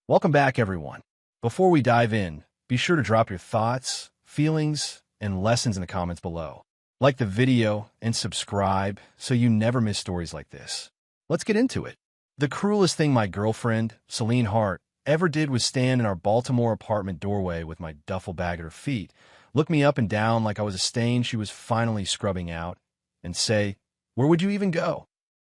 Welcome back, everyone. Before we dive in, be sure to drop your thoughts, feelings, and lessons in the comments below. Like the video and subscribe so you never miss stories like this. Let's get into it. The cruelest thing my girlfriend, Celine Hart, ever did was stand in our Baltimore apartment doorway with my duffel bag at her feet, look me up and down like I was a stain she was finally scrubbing out, and say, "Where would you even go?"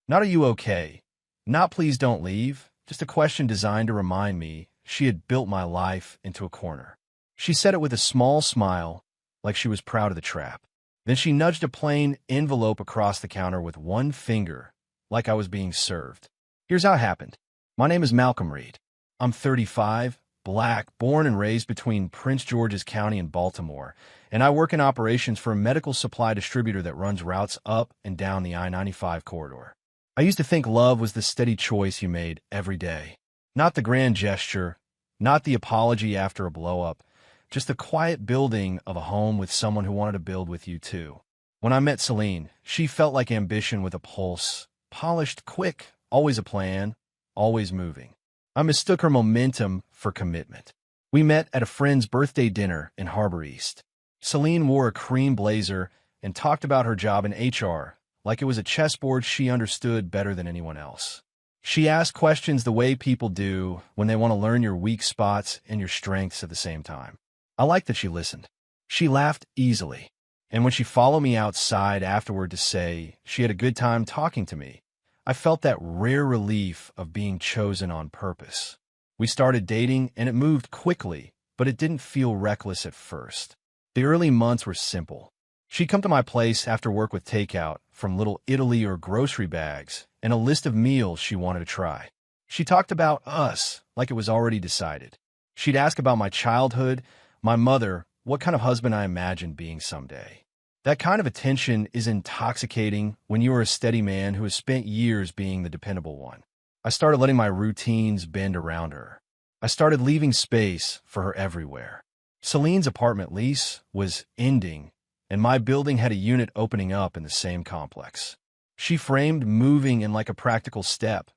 Not "Are you okay?" Not "Please don't leave," just a question designed to remind me she had built my life into a corner. She said it with a small smile, like she was proud of the trap. Then she nudged a plain envelope across the counter with one finger, like I was being served. Here's how it happened. My name is Malcolm Reed. I'm 35, black, born and raised between Prince George's County and Baltimore, and I work in operations for a medical supply distributor that runs routes up and down the I-95 corridor. I used to think love was the steady choice you made every day. Not the grand gesture, not the apology after a blow-up, just the quiet building of a home with someone who wanted to build with you too. When I met Celine, she felt like ambition with a pulse, polished, quick, always a plan, always moving. I mistook her momentum for commitment. We met at a friend's birthday dinner in Harbor East. Celine wore a cream blazer and talked about her job in HR like it was a chessboard she understood better than anyone else. She asked questions the way people do when they want to learn your weak spots and your strengths at the same time. I liked that she listened. She laughed easily. And when she followed me outside afterward to say she had a good time talking to me, I felt that rare relief of being chosen on purpose. We started dating, and it moved quickly, but it didn't feel reckless at first. The early months were simple. She'd come to my place after work with takeout from Little Italy or grocery bags and a list of meals she wanted to try. She talked about us like it was already decided. She'd ask about my childhood, my mother, what kind of husband I imagined being someday. That kind of attention is intoxicating when you are a steady man who has spent years being the dependable one. I started letting my routines bend around her. I started leaving space for her everywhere. Celine's apartment lease was ending, and my building had a unit opening up in the same complex. She framed moving in like a practical step.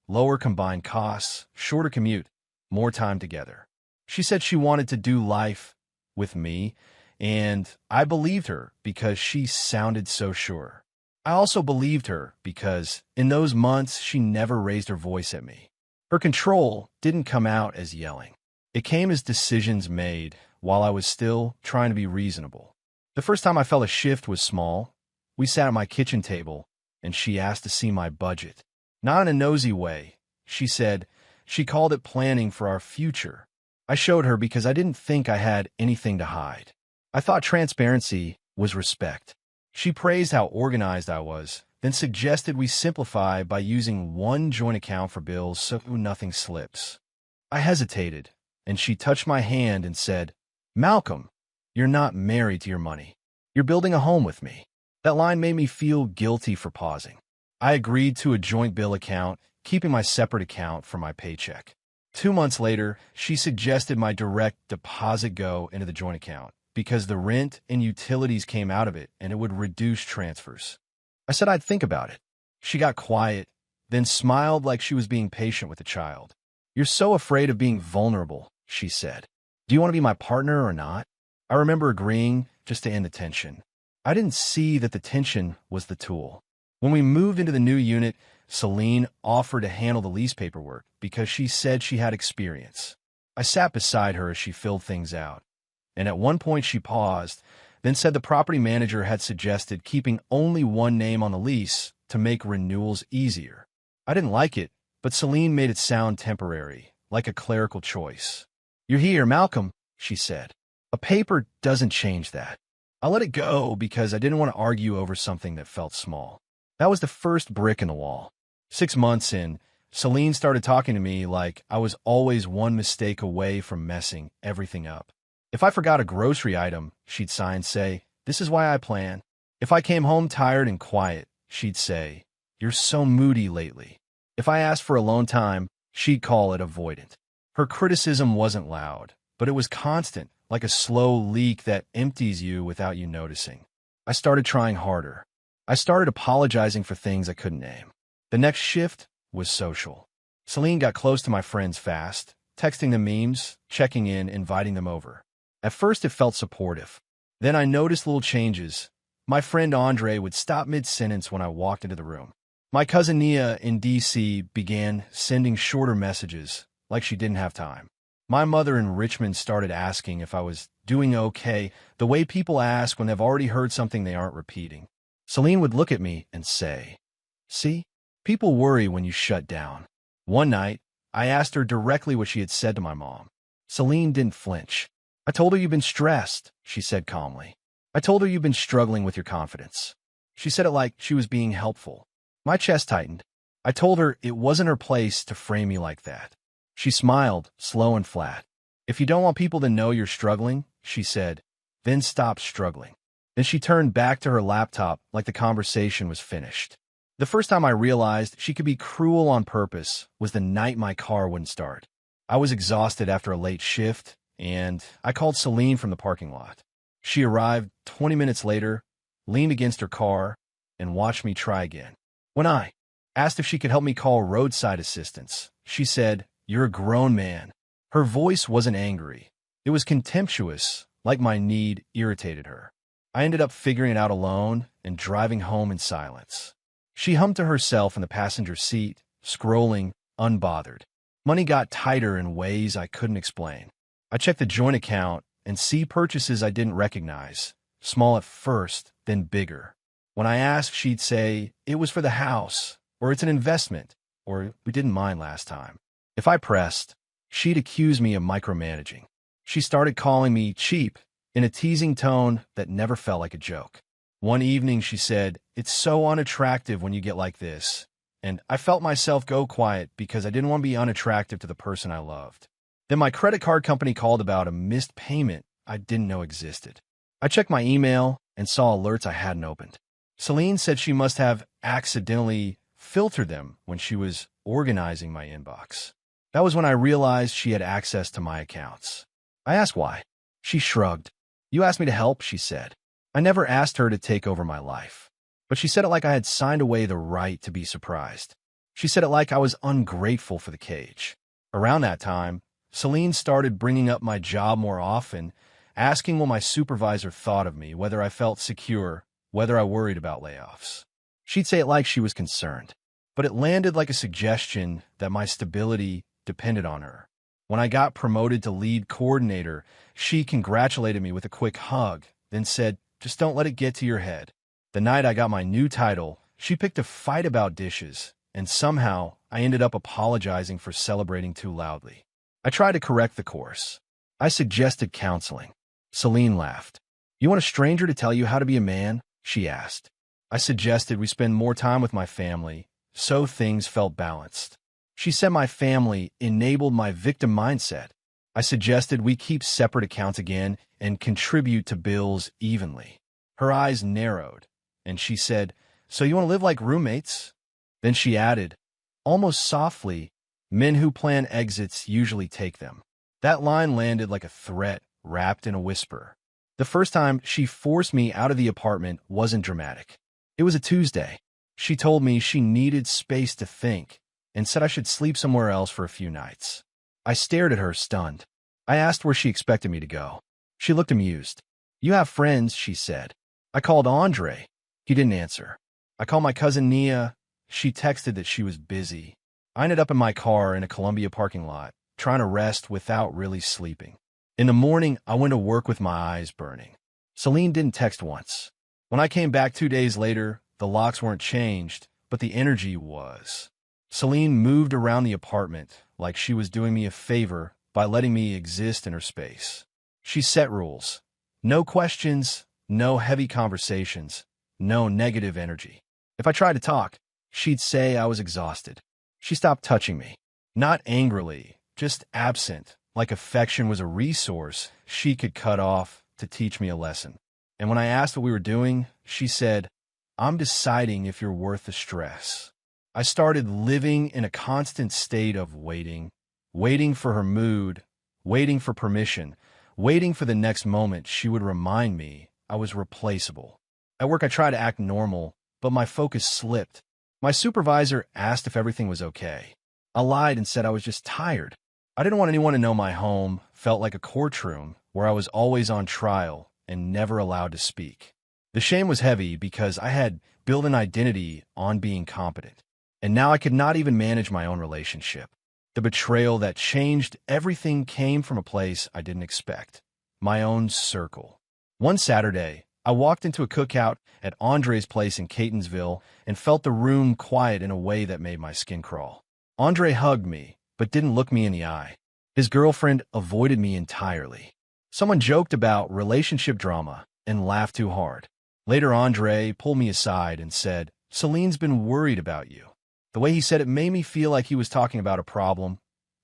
Lower combined costs, shorter commute, more time together. She said she wanted to do life with me, and I believed her because she sounded so sure. I also believed her because in those months she never raised her voice at me. Her control didn't come out as yelling. It came as decisions made while I was still trying to be reasonable. The first time I felt a shift was small. We sat at my kitchen table, and she asked to see my budget. Not in a nosy way. She said she called it planning for our future. I showed her because I didn't think I had anything to hide. I thought transparency was respect. She praised how organized I was, then suggested we simplify by using one joint account for bills so nothing slips. I hesitated, and she touched my hand and said, "Malcolm, you're not married to your money. You're building a home with me." That line made me feel guilty for pausing. I agreed to a joint bill account, keeping my separate account for my paycheck. 2 months later, she suggested my direct deposit go into the joint account because the rent and utilities came out of it and it would reduce transfers. I said I'd think about it. She got quiet, then smiled like she was being patient with a child. "You're so afraid of being vulnerable," she said. "Do you want to be my partner or not?" I remember agreeing just to end the tension. I didn't see that the tension was the tool. When we moved into the new unit, Celine offered to handle the lease paperwork because she said she had experience. I sat beside her as she filled things out, and at one point she paused, then said the property manager had suggested keeping only one name on the lease to make renewals easier. I didn't like it, but Celine made it sound temporary, like a clerical choice. "You're here, Malcolm," she said. "A paper doesn't change that." I let it go because I didn't want to argue over something that felt small. That was the first brick in the wall. 6 months in, Celine started talking to me like I was always one mistake away from messing everything up. If I forgot a grocery item, she'd sigh and say, "This is why I plan." If I came home tired and quiet, she'd say, "You're so moody lately." If I asked for alone time, she'd call it avoidant. Her criticism wasn't loud, but it was constant, like a slow leak that empties you without you noticing. I started trying harder. I started apologizing for things I couldn't name. The next shift was social. Celine got close to my friends fast, texting them memes, checking in, inviting them over. At first, it felt supportive. Then I noticed little changes. My friend Andre would stop mid-sentence when I walked into the room. My cousin Nia in D.C. began sending shorter messages, like she didn't have time. My mother in Richmond started asking if I was doing okay, the way people ask when they've already heard something they aren't repeating. Celine would look at me and say, "See, people worry when you shut down." One night, I asked her directly what she had said to my mom. Celine didn't flinch. "I told her you've been stressed," she said calmly. "I told her you've been struggling with your confidence." She said it like she was being helpful. My chest tightened. I told her it wasn't her place to frame me like that. She smiled, slow and flat. "If you don't want people to know you're struggling," she said, "then stop struggling." Then she turned back to her laptop like the conversation was finished. The first time I realized she could be cruel on purpose was the night my car wouldn't start. I was exhausted after a late shift, and I called Celine from the parking lot. She arrived 20 minutes later, leaned against her car, and watched me try again. When I asked if she could help me call roadside assistance, she said, "You're a grown man." Her voice wasn't angry. It was contemptuous, like my need irritated her. I ended up figuring it out alone and driving home in silence. She hummed to herself in the passenger seat, scrolling, unbothered. Money got tighter in ways I couldn't explain. I checked the joint account and see purchases I didn't recognize, small at first, then bigger. When I asked, she'd say, "It was for the house," or "It's an investment," or "We didn't mind last time." If I pressed, she'd accuse me of micromanaging. She started calling me cheap in a teasing tone that never felt like a joke. One evening, she said, "It's so unattractive when you get like this." And I felt myself go quiet because I didn't want to be unattractive to the person I loved. Then my credit card company called about a missed payment I didn't know existed. I checked my email and saw alerts I hadn't opened. Celine said she must have accidentally filtered them when she was organizing my inbox. That was when I realized she had access to my accounts. I asked why. She shrugged. "You asked me to help," she said. I never asked her to take over my life. But she said it like I had signed away the right to be surprised. She said it like I was ungrateful for the cage. Around that time, Celine started bringing up my job more often, asking what my supervisor thought of me, whether I felt secure, whether I worried about layoffs. She'd say it like she was concerned, but it landed like a suggestion that my stability depended on her. When I got promoted to lead coordinator, she congratulated me with a quick hug, then said, "Just don't let it get to your head." The night I got my new title, she picked a fight about dishes, and somehow I ended up apologizing for celebrating too loudly. I tried to correct the course. I suggested counseling. Celine laughed. "You want a stranger to tell you how to be a man?" she asked. I suggested we spend more time with my family, so things felt balanced. She said my family enabled my victim mindset. I suggested we keep separate accounts again and contribute to bills evenly. Her eyes narrowed, and she said, "So you want to live like roommates?" Then she added, almost softly, "Men who plan exits usually take them." That line landed like a threat wrapped in a whisper. The first time she forced me out of the apartment wasn't dramatic. It was a Tuesday. She told me she needed space to think and said I should sleep somewhere else for a few nights. I stared at her, stunned. I asked where she expected me to go. She looked amused. "You have friends," she said. I called Andre. He didn't answer. I called my cousin Nia. She texted that she was busy. I ended up in my car in a Columbia parking lot, trying to rest without really sleeping. In the morning, I went to work with my eyes burning. Celine didn't text once. When I came back 2 days later, the locks weren't changed, but the energy was. Celine moved around the apartment like she was doing me a favor by letting me exist in her space. She set rules. No questions, no heavy conversations, no negative energy. If I tried to talk, she'd say I was exhausted. She stopped touching me. Not angrily, just absent, like affection was a resource she could cut off to teach me a lesson. And when I asked what we were doing, she said, "I'm deciding if you're worth the stress." I started living in a constant state of waiting, waiting for her mood, waiting for permission, waiting for the next moment she would remind me I was replaceable. At work, I tried to act normal, but my focus slipped. My supervisor asked if everything was okay. I lied and said I was just tired. I didn't want anyone to know my home felt like a courtroom where I was always on trial and never allowed to speak. The shame was heavy because I had built an identity on being competent, and now I could not even manage my own relationship. The betrayal that changed everything came from a place I didn't expect, my own circle. One Saturday, I walked into a cookout at Andre's place in Catonsville and felt the room quiet in a way that made my skin crawl. Andre hugged me, but didn't look me in the eye. His girlfriend avoided me entirely. Someone joked about relationship drama and laughed too hard. Later, Andre pulled me aside and said, "Celine's been worried about you." The way he said it made me feel like he was talking about a problem,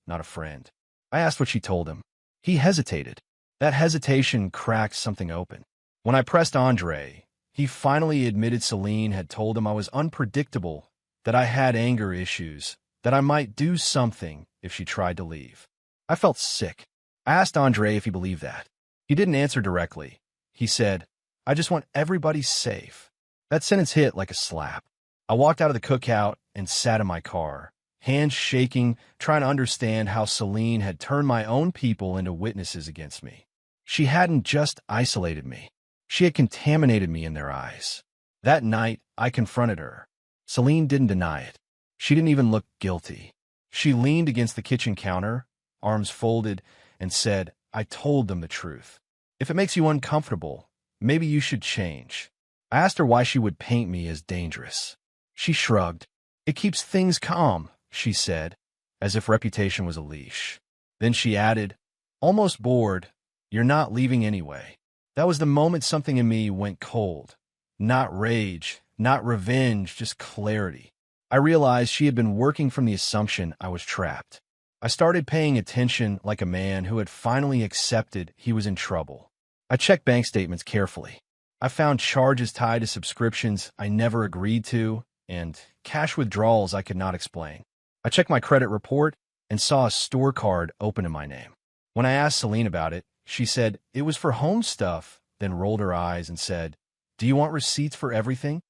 not a friend. I asked what she told him. He hesitated. That hesitation cracked something open. When I pressed Andre, he finally admitted Celine had told him I was unpredictable, that I had anger issues, that I might do something if she tried to leave. I felt sick. I asked Andre if he believed that. He didn't answer directly. He said, "I just want everybody safe." That sentence hit like a slap. I walked out of the cookout and sat in my car, hands shaking, trying to understand how Celine had turned my own people into witnesses against me. She hadn't just isolated me. She had contaminated me in their eyes. That night, I confronted her. Celine didn't deny it. She didn't even look guilty. She leaned against the kitchen counter, arms folded, and said, "I told them the truth. If it makes you uncomfortable, maybe you should change." I asked her why she would paint me as dangerous. She shrugged. "It keeps things calm," she said, as if reputation was a leash. Then she added, almost bored, "You're not leaving anyway." That was the moment something in me went cold. Not rage, not revenge, just clarity. I realized she had been working from the assumption I was trapped. I started paying attention like a man who had finally accepted he was in trouble. I checked bank statements carefully. I found charges tied to subscriptions I never agreed to and cash withdrawals I could not explain. I checked my credit report and saw a store card open in my name. When I asked Celine about it, she said it was for home stuff, then rolled her eyes and said, "Do you want receipts for everything?"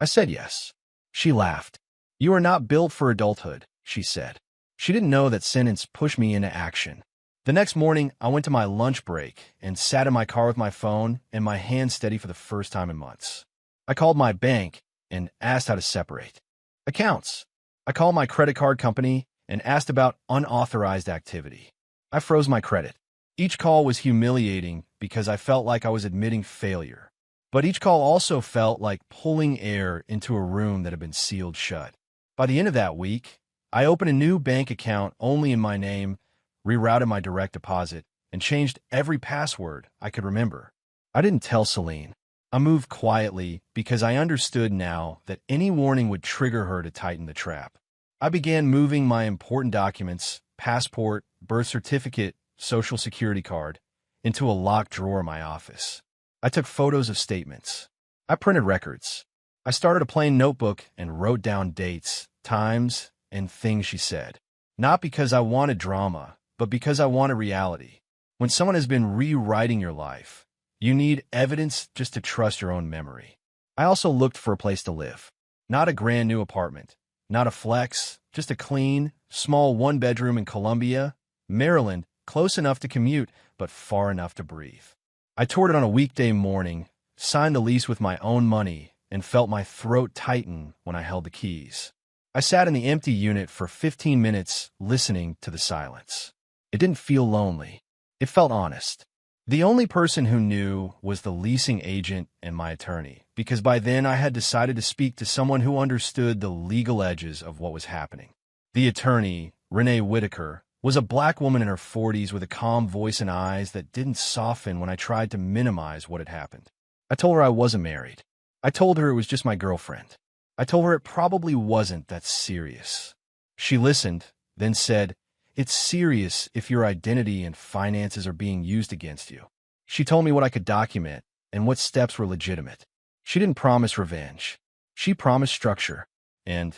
I said yes. She laughed. "You are not built for adulthood," she said. She didn't know that sentence pushed me into action. The next morning, I went to my lunch break and sat in my car with my phone and my hands steady for the first time in months. I called my bank and asked how to separate accounts. I called my credit card company and asked about unauthorized activity. I froze my credit. Each call was humiliating because I felt like I was admitting failure. But each call also felt like pulling air into a room that had been sealed shut. By the end of that week, I opened a new bank account only in my name, rerouted my direct deposit, and changed every password I could remember. I didn't tell Celine. I moved quietly because I understood now that any warning would trigger her to tighten the trap. I began moving my important documents, passport, birth certificate, social security card, into a locked drawer in my office. I took photos of statements. I printed records. I started a plain notebook and wrote down dates, times, and things she said. Not because I wanted drama, but because I wanted reality. When someone has been rewriting your life, you need evidence just to trust your own memory. I also looked for a place to live. Not a brand new apartment, not a flex, just a clean, small one-bedroom in Columbia, Maryland, close enough to commute, but far enough to breathe. I toured it on a weekday morning, signed the lease with my own money, and felt my throat tighten when I held the keys. I sat in the empty unit for 15 minutes, listening to the silence. It didn't feel lonely. It felt honest. The only person who knew was the leasing agent and my attorney, because by then I had decided to speak to someone who understood the legal edges of what was happening. The attorney, Renee Whitaker, was a black woman in her 40s with a calm voice and eyes that didn't soften when I tried to minimize what had happened. I told her I wasn't married. I told her it was just my girlfriend. I told her it probably wasn't that serious. She listened, then said, "It's serious if your identity and finances are being used against you." She told me what I could document and what steps were legitimate. She didn't promise revenge. She promised structure. And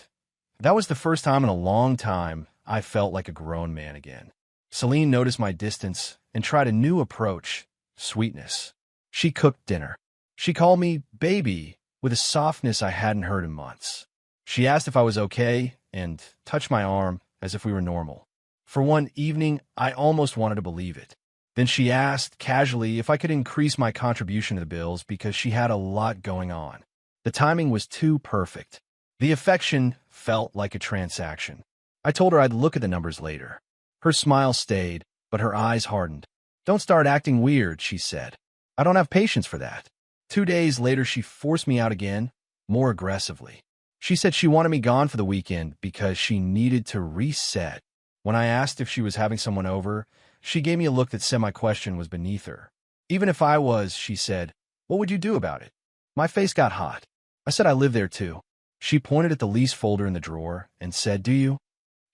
that was the first time in a long time I felt like a grown man again. Celine noticed my distance and tried a new approach, sweetness. She cooked dinner. She called me baby with a softness I hadn't heard in months. She asked if I was okay and touched my arm as if we were normal. For one evening, I almost wanted to believe it. Then she asked, casually, if I could increase my contribution to the bills because she had a lot going on. The timing was too perfect. The affection felt like a transaction. I told her I'd look at the numbers later. Her smile stayed, but her eyes hardened. "Don't start acting weird," she said. "I don't have patience for that." 2 days later, she forced me out again, more aggressively. She said she wanted me gone for the weekend because she needed to reset. When I asked if she was having someone over, she gave me a look that said my question was beneath her. "Even if I was," she said, "what would you do about it?" My face got hot. I said I live there too. She pointed at the lease folder in the drawer and said, "Do you?"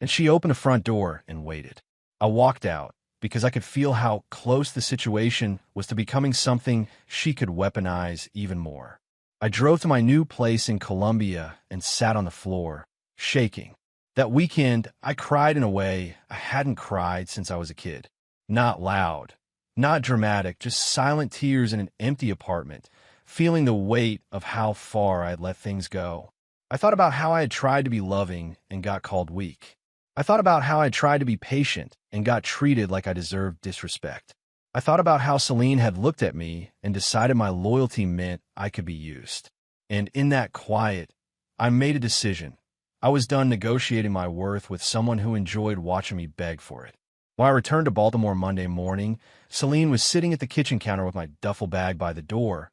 And she opened the front door and waited. I walked out because I could feel how close the situation was to becoming something she could weaponize even more. I drove to my new place in Colombia and sat on the floor, shaking. That weekend, I cried in a way I hadn't cried since I was a kid. Not loud, not dramatic, just silent tears in an empty apartment, feeling the weight of how far I had let things go. I thought about how I had tried to be loving and got called weak. I thought about how I had tried to be patient and got treated like I deserved disrespect. I thought about how Celine had looked at me and decided my loyalty meant I could be used. And in that quiet, I made a decision. I was done negotiating my worth with someone who enjoyed watching me beg for it. When I returned to Baltimore Monday morning, Celine was sitting at the kitchen counter with my duffel bag by the door,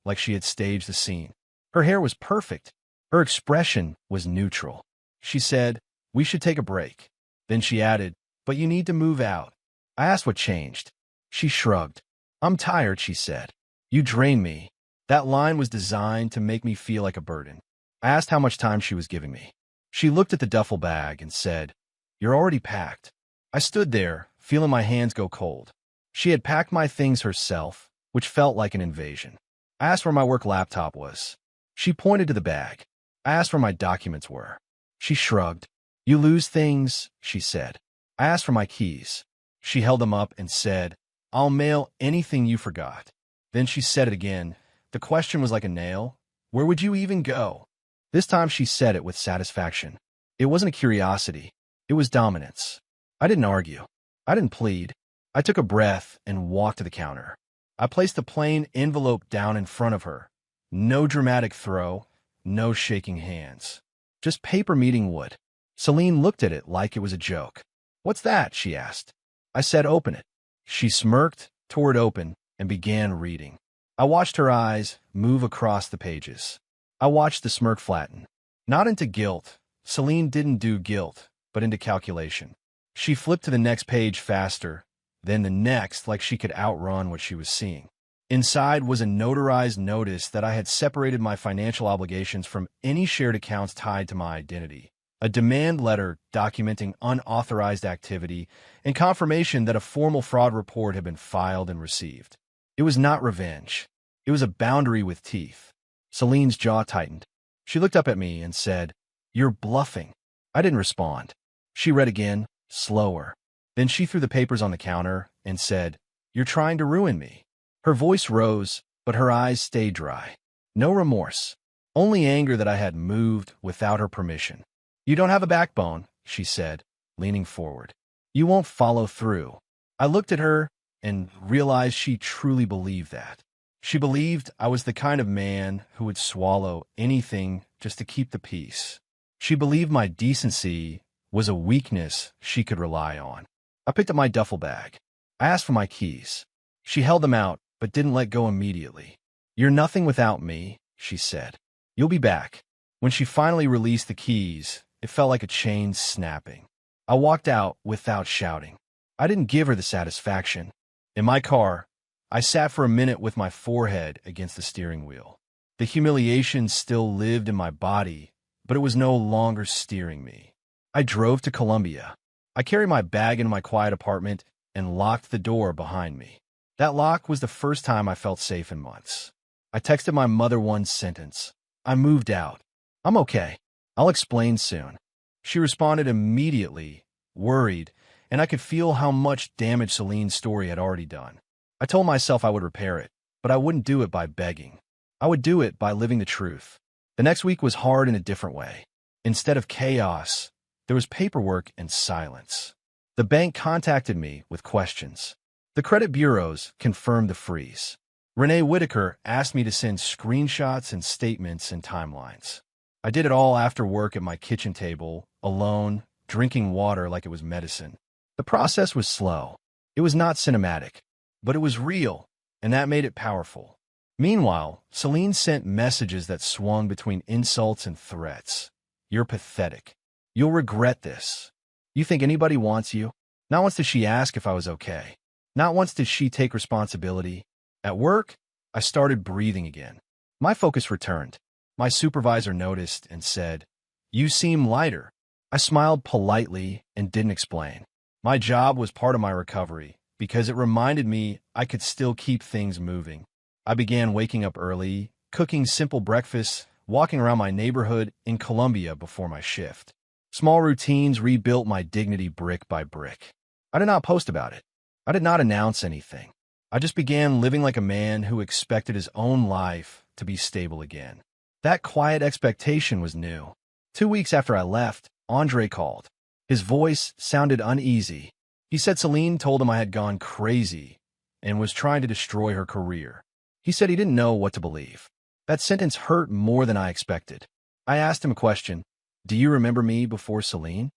like she had staged the scene. Her hair was perfect. Her expression was neutral. She said, "We should take a break." Then she added, "But you need to move out." I asked what changed. She shrugged. "I'm tired," she said. "You drain me." That line was designed to make me feel like a burden. I asked how much time she was giving me. She looked at the duffel bag and said, "You're already packed." I stood there, feeling my hands go cold. She had packed my things herself, which felt like an invasion. I asked where my work laptop was. She pointed to the bag. I asked where my documents were. She shrugged. "You lose things," she said. I asked for my keys. She held them up and said, "I'll mail anything you forgot." Then she said it again. The question was like a nail. "Where would you even go?" This time she said it with satisfaction. It wasn't a curiosity. It was dominance. I didn't argue. I didn't plead. I took a breath and walked to the counter. I placed the plain envelope down in front of her. No dramatic throw, no shaking hands. Just paper meeting wood. Celine looked at it like it was a joke. "What's that?" she asked. I said, "Open it." She smirked, tore it open, and began reading. I watched her eyes move across the pages. I watched the smirk flatten. Not into guilt. Celine didn't do guilt, but into calculation. She flipped to the next page faster, then the next, like she could outrun what she was seeing. Inside was a notarized notice that I had separated my financial obligations from any shared accounts tied to my identity. A demand letter documenting unauthorized activity and confirmation that a formal fraud report had been filed and received. It was not revenge. It was a boundary with teeth. Celine's jaw tightened. She looked up at me and said, "You're bluffing." I didn't respond. She read again, slower. Then she threw the papers on the counter and said, "You're trying to ruin me." Her voice rose, but her eyes stayed dry. No remorse. Only anger that I had moved without her permission. "You don't have a backbone," she said, leaning forward. "You won't follow through." I looked at her and realized she truly believed that. She believed I was the kind of man who would swallow anything just to keep the peace. She believed my decency was a weakness she could rely on. I picked up my duffel bag. I asked for my keys. She held them out, but didn't let go immediately. "You're nothing without me," she said. "You'll be back." When she finally released the keys, it felt like a chain snapping. I walked out without shouting. I didn't give her the satisfaction. In my car, I sat for a minute with my forehead against the steering wheel. The humiliation still lived in my body, but it was no longer steering me. I drove to Columbia. I carried my bag into my quiet apartment and locked the door behind me. That lock was the first time I felt safe in months. I texted my mother one sentence. "I moved out. I'm okay. I'll explain soon." She responded immediately, worried, and I could feel how much damage Celine's story had already done. I told myself I would repair it, but I wouldn't do it by begging. I would do it by living the truth. The next week was hard in a different way. Instead of chaos, there was paperwork and silence. The bank contacted me with questions. The credit bureaus confirmed the freeze. Renee Whitaker asked me to send screenshots and statements and timelines. I did it all after work at my kitchen table, alone, drinking water like it was medicine. The process was slow. It was not cinematic, but it was real, and that made it powerful. Meanwhile, Celine sent messages that swung between insults and threats. You're pathetic. You'll regret this. You think anybody wants you? Not once did she ask if I was okay. Not once did she take responsibility. At work, I started breathing again. My focus returned. My supervisor noticed and said, "You seem lighter." I smiled politely and didn't explain. My job was part of my recovery because it reminded me I could still keep things moving. I began waking up early, cooking simple breakfasts, walking around my neighborhood in Columbia before my shift. Small routines rebuilt my dignity brick by brick. I did not post about it. I did not announce anything. I just began living like a man who expected his own life to be stable again. That quiet expectation was new. 2 weeks after I left, Andre called. His voice sounded uneasy. He said Celine told him I had gone crazy and was trying to destroy her career. He said he didn't know what to believe. That sentence hurt more than I expected. I asked him a question. Do you remember me before Celine?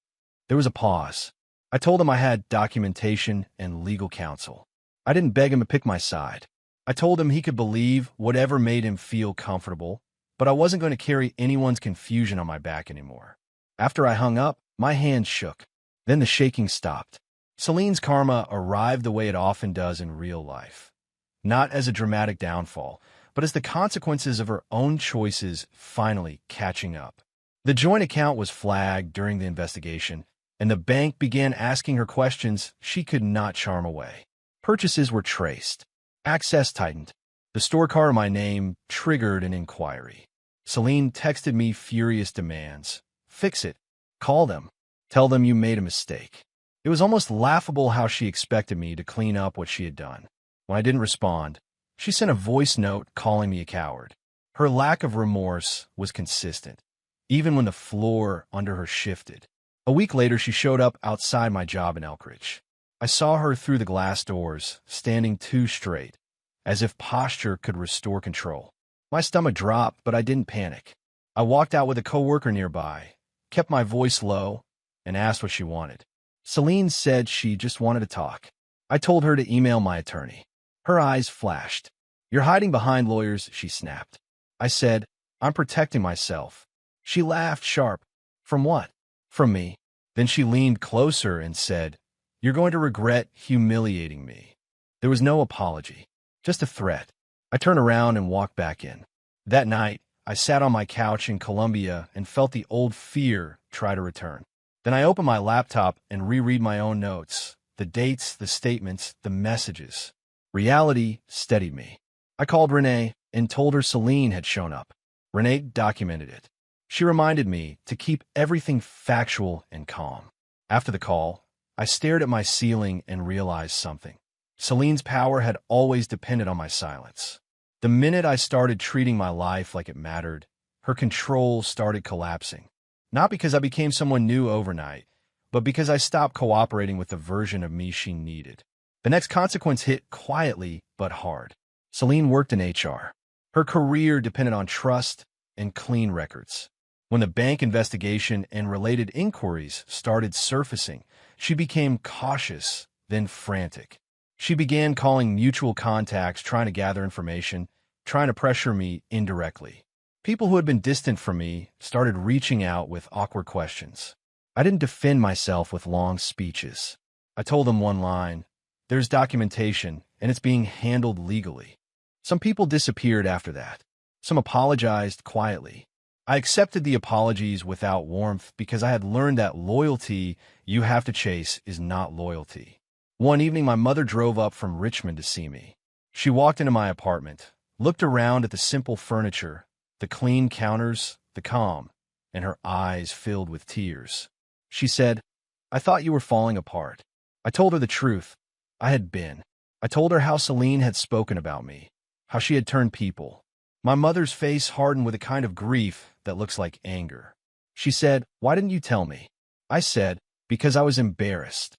There was a pause. I told him I had documentation and legal counsel. I didn't beg him to pick my side. I told him he could believe whatever made him feel comfortable, but I wasn't going to carry anyone's confusion on my back anymore. After I hung up, my hands shook. Then the shaking stopped. Celine's karma arrived the way it often does in real life. Not as a dramatic downfall, but as the consequences of her own choices finally catching up. The joint account was flagged during the investigation, and the bank began asking her questions she could not charm away. Purchases were traced. Access tightened. The store car in my name triggered an inquiry. Celine texted me furious demands. Fix it. Call them. Tell them you made a mistake. It was almost laughable how she expected me to clean up what she had done. When I didn't respond, she sent a voice note calling me a coward. Her lack of remorse was consistent, even when the floor under her shifted. A week later, she showed up outside my job in Elkridge. I saw her through the glass doors, standing too straight, as if posture could restore control. My stomach dropped, but I didn't panic. I walked out with a coworker nearby, kept my voice low, and asked what she wanted. Celine said she just wanted to talk. I told her to email my attorney. Her eyes flashed. You're hiding behind lawyers, she snapped. I said, I'm protecting myself. She laughed sharp. From what? From me. Then she leaned closer and said, You're going to regret humiliating me. There was no apology, just a threat. I turned around and walked back in. That night, I sat on my couch in Columbia and felt the old fear try to return. Then I opened my laptop and reread my own notes, the dates, the statements, the messages. Reality steadied me. I called Renee and told her Celine had shown up. Renee documented it. She reminded me to keep everything factual and calm. After the call, I stared at my ceiling and realized something. Celine's power had always depended on my silence. The minute I started treating my life like it mattered, her control started collapsing. Not because I became someone new overnight, but because I stopped cooperating with the version of me she needed. The next consequence hit quietly but hard. Celine worked in HR. Her career depended on trust and clean records. When the bank investigation and related inquiries started surfacing, she became cautious, then frantic. She began calling mutual contacts, trying to gather information, trying to pressure me indirectly. People who had been distant from me started reaching out with awkward questions. I didn't defend myself with long speeches. I told them one line, there's documentation, and it's being handled legally. Some people disappeared after that. Some apologized quietly. I accepted the apologies without warmth because I had learned that loyalty you have to chase is not loyalty. One evening, my mother drove up from Richmond to see me. She walked into my apartment, looked around at the simple furniture, the clean counters, the calm, and her eyes filled with tears. She said, I thought you were falling apart. I told her the truth. I had been. I told her how Celine had spoken about me, how she had turned people. My mother's face hardened with a kind of grief that looks like anger. She said, Why didn't you tell me? I said, Because I was embarrassed.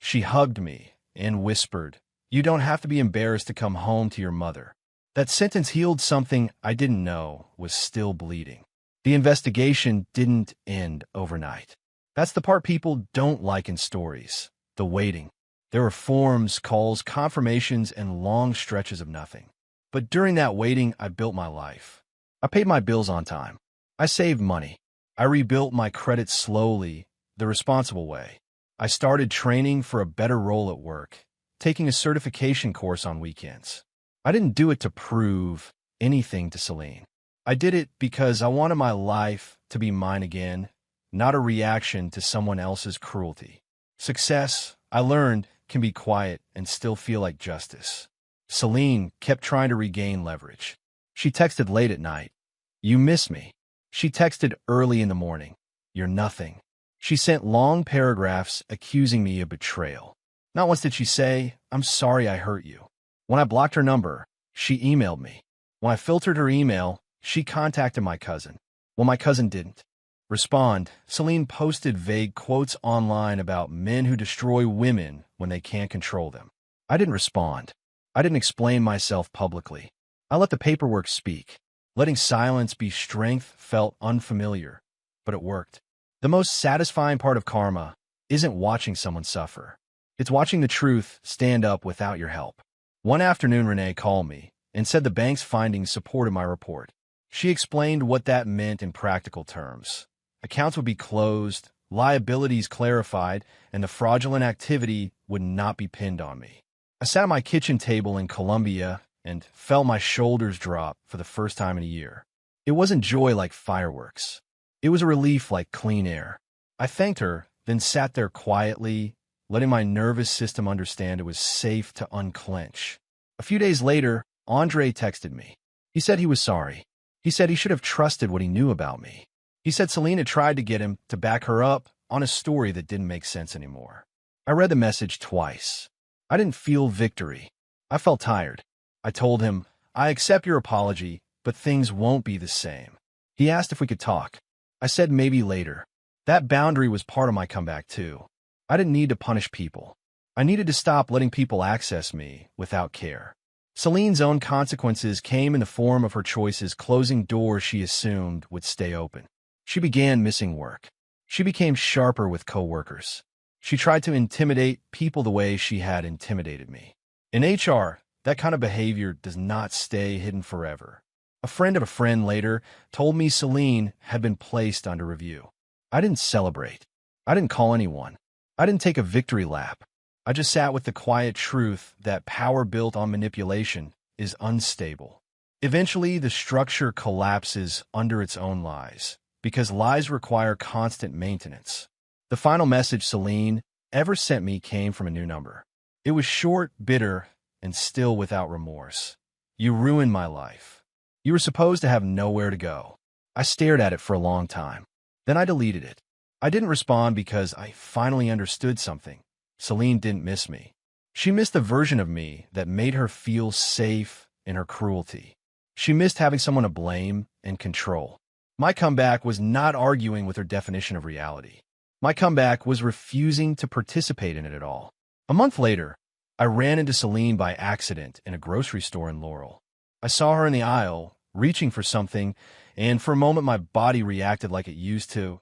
She hugged me and whispered, "You don't have to be embarrassed to come home to your mother." That sentence healed something I didn't know was still bleeding. The investigation didn't end overnight. That's the part people don't like in stories, the waiting. There were forms, calls, confirmations, and long stretches of nothing. But during that waiting, I built my life. I paid my bills on time. I saved money. I rebuilt my credit slowly, the responsible way. I started training for a better role at work, taking a certification course on weekends. I didn't do it to prove anything to Celine. I did it because I wanted my life to be mine again, not a reaction to someone else's cruelty. Success, I learned, can be quiet and still feel like justice. Celine kept trying to regain leverage. She texted late at night, "You miss me." She texted early in the morning, "You're nothing." She sent long paragraphs accusing me of betrayal. Not once did she say, "I'm sorry I hurt you." When I blocked her number, she emailed me. When I filtered her email, she contacted my cousin. When my cousin didn't respond, Celine posted vague quotes online about men who destroy women when they can't control them. I didn't respond. I didn't explain myself publicly. I let the paperwork speak. Letting silence be strength felt unfamiliar, but it worked. The most satisfying part of karma isn't watching someone suffer. It's watching the truth stand up without your help. One afternoon, Renee called me and said the bank's findings supported my report. She explained what that meant in practical terms. Accounts would be closed, liabilities clarified, and the fraudulent activity would not be pinned on me. I sat at my kitchen table in Colombia and felt my shoulders drop for the first time in a year. It wasn't joy like fireworks. It was a relief like clean air. I thanked her, then sat there quietly, letting my nervous system understand it was safe to unclench. A few days later, Andre texted me. He said he was sorry. He said he should have trusted what he knew about me. He said Selena tried to get him to back her up on a story that didn't make sense anymore. I read the message twice. I didn't feel victory. I felt tired. I told him, "I accept your apology, but things won't be the same." He asked if we could talk. I said maybe later. That boundary was part of my comeback too. I didn't need to punish people. I needed to stop letting people access me without care. Celine's own consequences came in the form of her choices closing doors she assumed would stay open. She began missing work. She became sharper with coworkers. She tried to intimidate people the way she had intimidated me. In HR, that kind of behavior does not stay hidden forever. A friend of a friend later told me Celine had been placed under review. I didn't celebrate. I didn't call anyone. I didn't take a victory lap. I just sat with the quiet truth that power built on manipulation is unstable. Eventually, the structure collapses under its own lies, because lies require constant maintenance. The final message Celine ever sent me came from a new number. It was short, bitter, and still without remorse. "You ruined my life. You were supposed to have nowhere to go." I stared at it for a long time. Then I deleted it. I didn't respond because I finally understood something. Celine didn't miss me. She missed the version of me that made her feel safe in her cruelty. She missed having someone to blame and control. My comeback was not arguing with her definition of reality. My comeback was refusing to participate in it at all. A month later, I ran into Celine by accident in a grocery store in Laurel. I saw her in the aisle, reaching for something, and for a moment my body reacted like it used to.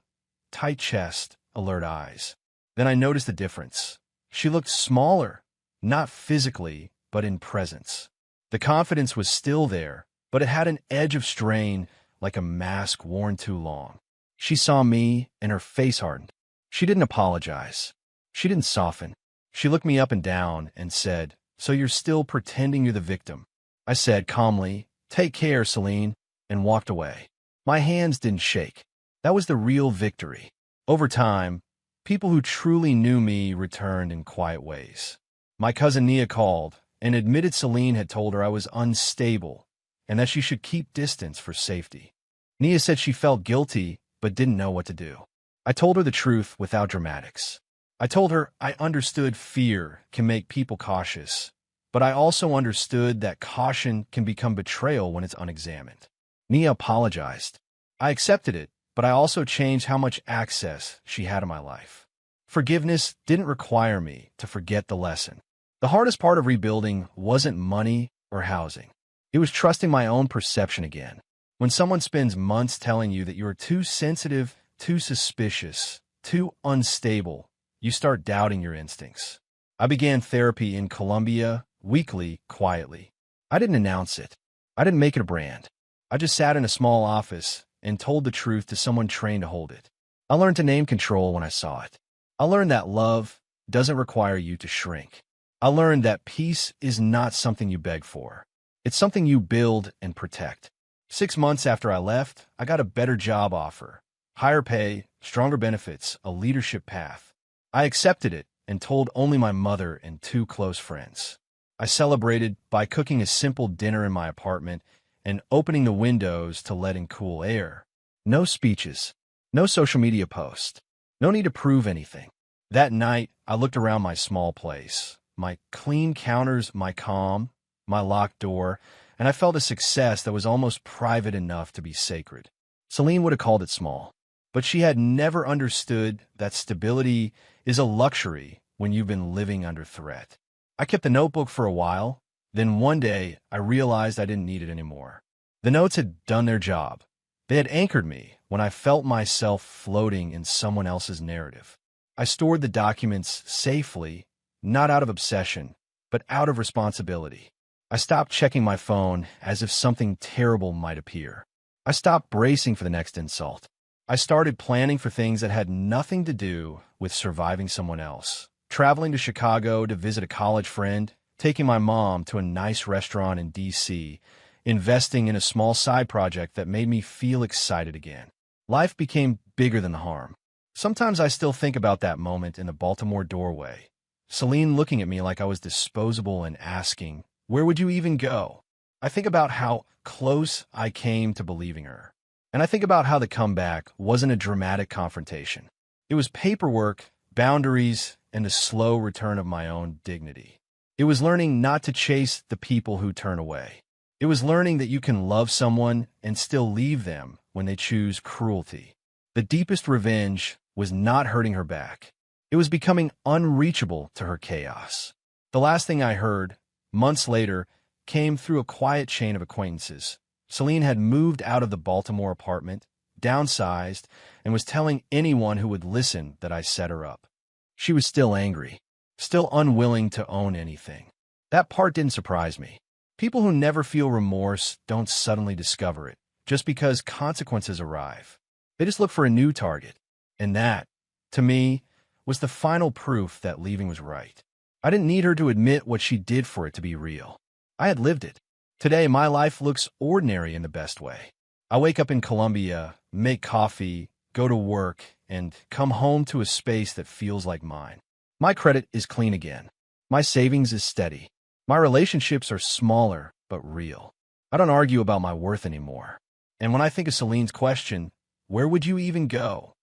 Tight chest, alert eyes. Then I noticed the difference. She looked smaller, not physically, but in presence. The confidence was still there, but it had an edge of strain, like a mask worn too long. She saw me, and her face hardened. She didn't apologize. She didn't soften. She looked me up and down and said, "So you're still pretending you're the victim?" I said calmly, "Take care, Celine," and walked away. My hands didn't shake. That was the real victory. Over time, people who truly knew me returned in quiet ways. My cousin Nia called and admitted Celine had told her I was unstable and that she should keep distance for safety. Nia said she felt guilty but didn't know what to do. I told her the truth without dramatics. I told her I understood fear can make people cautious, but I also understood that caution can become betrayal when it's unexamined. Nia apologized. I accepted it, but I also changed how much access she had in my life. Forgiveness didn't require me to forget the lesson. The hardest part of rebuilding wasn't money or housing. It was trusting my own perception again. When someone spends months telling you that you are too sensitive, too suspicious, too unstable, you start doubting your instincts. I began therapy in Colombia, weekly, quietly. I didn't announce it. I didn't make it a brand. I just sat in a small office and told the truth to someone trained to hold it. I learned to name control when I saw it. I learned that love doesn't require you to shrink. I learned that peace is not something you beg for. It's something you build and protect. 6 months after I left, I got a better job offer. Higher pay, stronger benefits, a leadership path. I accepted it and told only my mother and 2 close friends. I celebrated by cooking a simple dinner in my apartment and opening the windows to let in cool air. No speeches, no social media posts, no need to prove anything. That night, I looked around my small place, my clean counters, my calm, my locked door, and I felt a success that was almost private enough to be sacred. Celine would have called it small, but she had never understood that stability is a luxury when you've been living under threat. I kept the notebook for a while, then one day I realized I didn't need it anymore. The notes had done their job. They had anchored me when I felt myself floating in someone else's narrative. I stored the documents safely, not out of obsession, but out of responsibility. I stopped checking my phone as if something terrible might appear. I stopped bracing for the next insult. I started planning for things that had nothing to do with surviving someone else. Traveling to Chicago to visit a college friend, taking my mom to a nice restaurant in D.C., investing in a small side project that made me feel excited again. Life became bigger than the harm. Sometimes I still think about that moment in the Baltimore doorway. Celine looking at me like I was disposable and asking, "Where would you even go?" I think about how close I came to believing her. And I think about how the comeback wasn't a dramatic confrontation. It was paperwork, boundaries, and the slow return of my own dignity. It was learning not to chase the people who turn away. It was learning that you can love someone and still leave them when they choose cruelty. The deepest revenge was not hurting her back. It was becoming unreachable to her chaos. The last thing I heard, months later, came through a quiet chain of acquaintances. Celine had moved out of the Baltimore apartment, downsized, and was telling anyone who would listen that I set her up. She was still angry, still unwilling to own anything. That part didn't surprise me. People who never feel remorse don't suddenly discover it, just because consequences arrive. They just look for a new target. And that, to me, was the final proof that leaving was right. I didn't need her to admit what she did for it to be real. I had lived it. Today, my life looks ordinary in the best way. I wake up in Colombia, make coffee, go to work, and come home to a space that feels like mine. My credit is clean again. My savings is steady. My relationships are smaller, but real. I don't argue about my worth anymore. And when I think of Celine's question, where would you even go?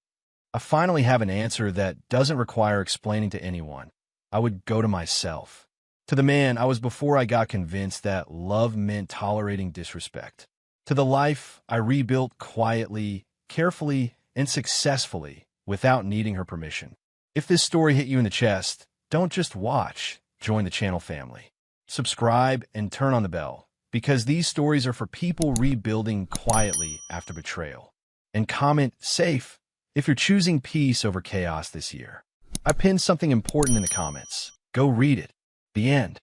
I finally have an answer that doesn't require explaining to anyone. I would go to myself. To the man I was before I got convinced that love meant tolerating disrespect. To the life I rebuilt quietly, carefully, and successfully without needing her permission. If this story hit you in the chest, don't just watch, join the channel family. Subscribe and turn on the bell, because these stories are for people rebuilding quietly after betrayal. And comment safe if you're choosing peace over chaos this year. I pinned something important in the comments. Go read it. The end.